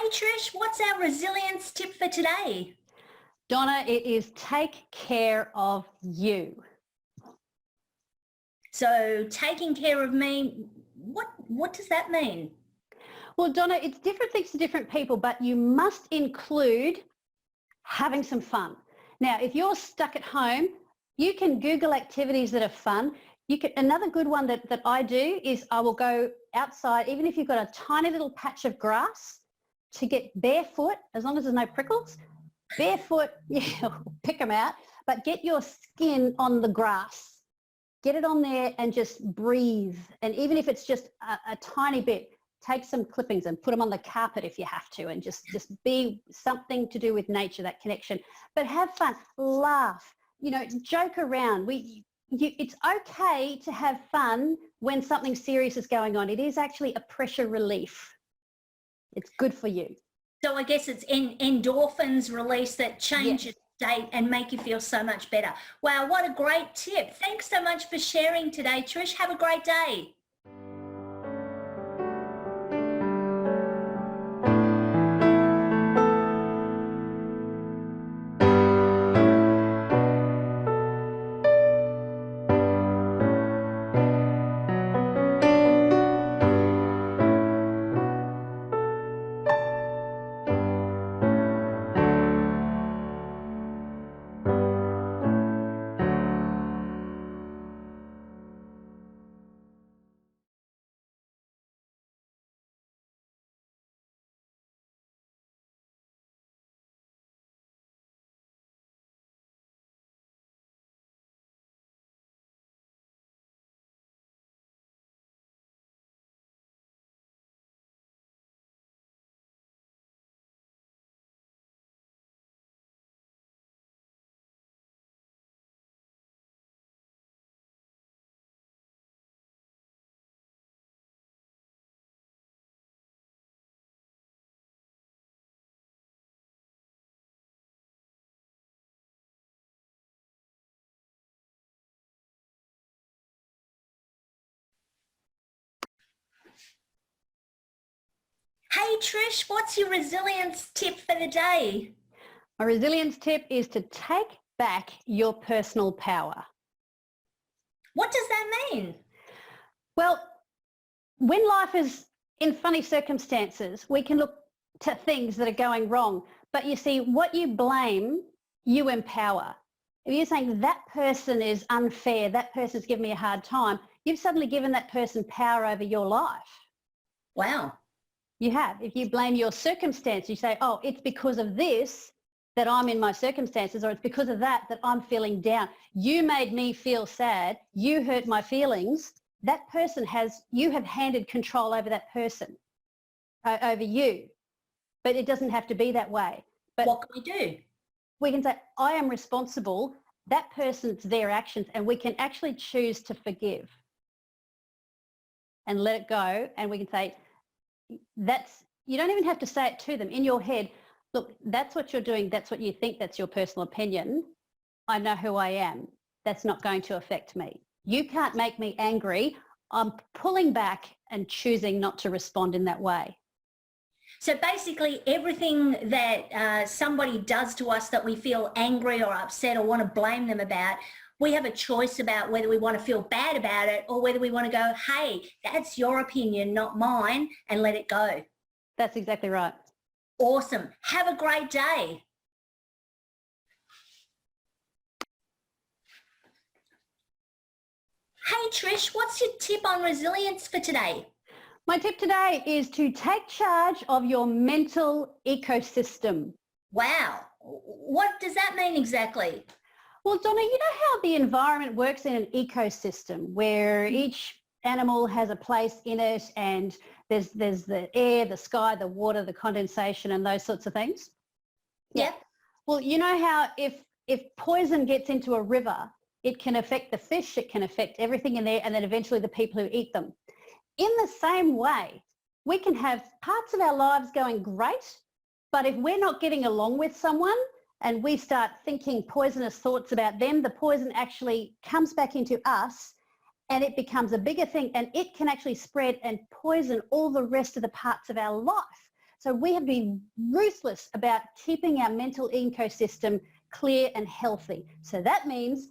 Hey Trish, what's our resilience tip for today? Donna, it is take care of you. So taking care of me, what does that mean? Well, Donna, it's different things to different people, but you must include having some fun. Now, if you're stuck at home, you can Google activities that are fun. Another good one that I do is I will go outside, even if you've got a tiny little patch of grass, to get barefoot, as long as there's no prickles, barefoot, yeah, pick them out, but get your skin on the grass. Get it on there and just breathe. And even if it's just a tiny bit, take some clippings and put them on the carpet if you have to, and just be something to do with nature, that connection. But have fun, laugh, joke around. It's okay to have fun when something serious is going on. It is actually a pressure relief. It's good for you. So I guess it's endorphins release that change Yes. your state and make you feel so much better. Wow, what a great tip. Thanks so much for sharing today, Trish. Have a great day. Hey Trish, what's your resilience tip for the day? My resilience tip is to take back your personal power. What does that mean? Well, when life is in funny circumstances, we can look to things that are going wrong. But you see, what you blame, you empower. If you're saying that person is unfair, that person's given me a hard time, you've suddenly given that person power over your life. Wow. You have. If you blame your circumstance, you say, oh, it's because of this that I'm in my circumstances, or it's because of that I'm feeling down. You made me feel sad. You hurt my feelings. That person you have handed control over that person, over you. But it doesn't have to be that way. But what can we do? We can say, I am responsible. That person's their actions, and we can actually choose to forgive and let it go. And we can say, you don't even have to say it to them in your head. Look, that's what you're doing. That's what you think. That's your personal opinion. I know who I am. That's not going to affect me. You can't make me angry. I'm pulling back and choosing not to respond in that way. So basically everything that somebody does to us that we feel angry or upset or want to blame them about, we have a choice about whether we want to feel bad about it or whether we want to go, hey, that's your opinion, not mine, and let it go. That's exactly right. Awesome. Have a great day. Hey Trish, what's your tip on resilience for today? My tip today is to take charge of your mental ecosystem. Wow. What does that mean exactly? Well, Donna, you know how the environment works in an ecosystem where each animal has a place in it, and there's the air, the sky, the water, the condensation, and those sorts of things? Yeah. Well, you know how if poison gets into a river, it can affect the fish, it can affect everything in there, and then eventually the people who eat them. In the same way, we can have parts of our lives going great, but if we're not getting along with someone and we start thinking poisonous thoughts about them, the poison actually comes back into us and it becomes a bigger thing, and it can actually spread and poison all the rest of the parts of our life. So we have been ruthless about keeping our mental ecosystem clear and healthy. So that means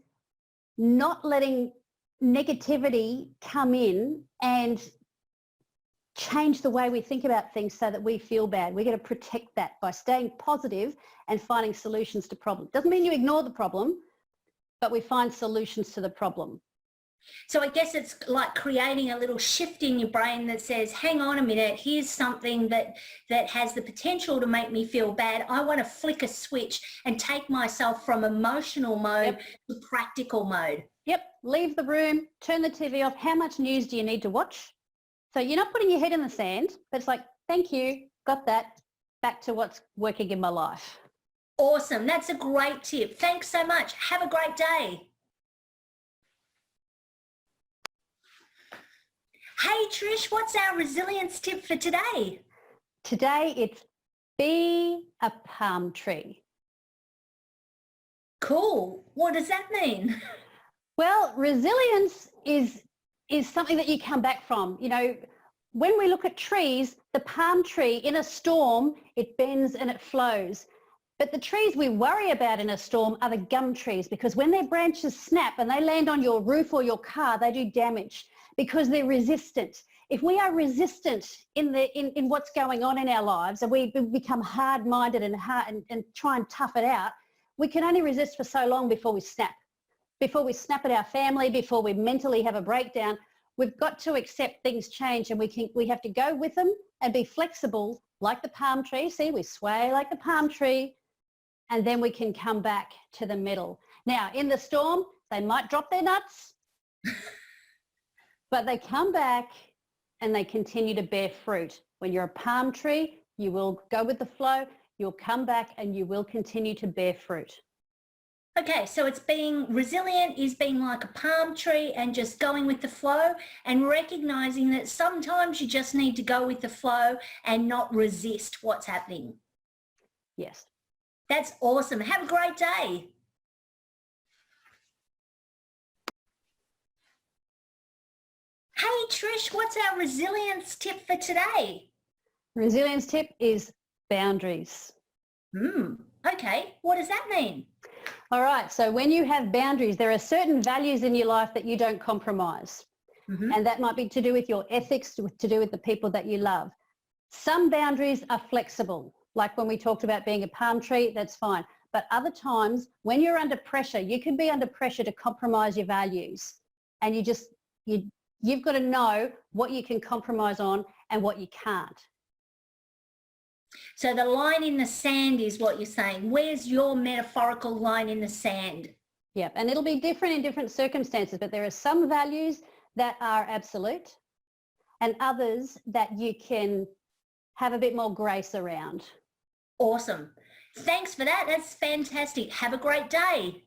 not letting negativity come in and change the way we think about things so that we feel bad. We're going to protect that by staying positive and finding solutions to problems. Doesn't mean you ignore the problem, but we find solutions to the problem. So I guess it's like creating a little shift in your brain that says, hang on a minute, here's something that has the potential to make me feel bad. I want to flick a switch and take myself from emotional mode to practical mode. Yep, leave the room, turn the TV off. How much news do you need to watch? So you're not putting your head in the sand, but it's like, thank you, got that, back to what's working in my life. Awesome, that's a great tip. Thanks so much. Have a great day. Hey Trish, what's our resilience tip for today? Today it's be a palm tree. Cool. What does that mean? Well, resilience is something that you come back from. You know, when we look at trees, the palm tree in a storm, it bends and it flows. But the trees we worry about in a storm are the gum trees, because when their branches snap and they land on your roof or your car, they do damage because they're resistant. If we are resistant in what's going on in our lives and we become hard-minded and try and tough it out, we can only resist for so long before we snap. Before we snap at our family, before we mentally have a breakdown, we've got to accept things change, and we have to go with them and be flexible like the palm tree. See, we sway like the palm tree, and then we can come back to the middle. Now, in the storm, they might drop their nuts, but they come back and they continue to bear fruit. When you're a palm tree, you will go with the flow, you'll come back and you will continue to bear fruit. Okay, so it's being resilient is being like a palm tree and just going with the flow, and recognizing that sometimes you just need to go with the flow and not resist what's happening. Yes. That's awesome. Have a great day. Hey Trish, what's our resilience tip for today? Resilience tip is boundaries. Okay, what does that mean? All right, so when you have boundaries, there are certain values in your life that you don't compromise. And that might be to do with your ethics, to do with the people that you love. Some boundaries are flexible, like when we talked about being a palm tree, that's fine. But other times, when you're under pressure, you can be under pressure to compromise your values. And you've got to know what you can compromise on and what you can't. So the line in the sand is what you're saying. Where's your metaphorical line in the sand? Yep, and it'll be different in different circumstances, but there are some values that are absolute and others that you can have a bit more grace around. Awesome. Thanks for that. That's fantastic. Have a great day.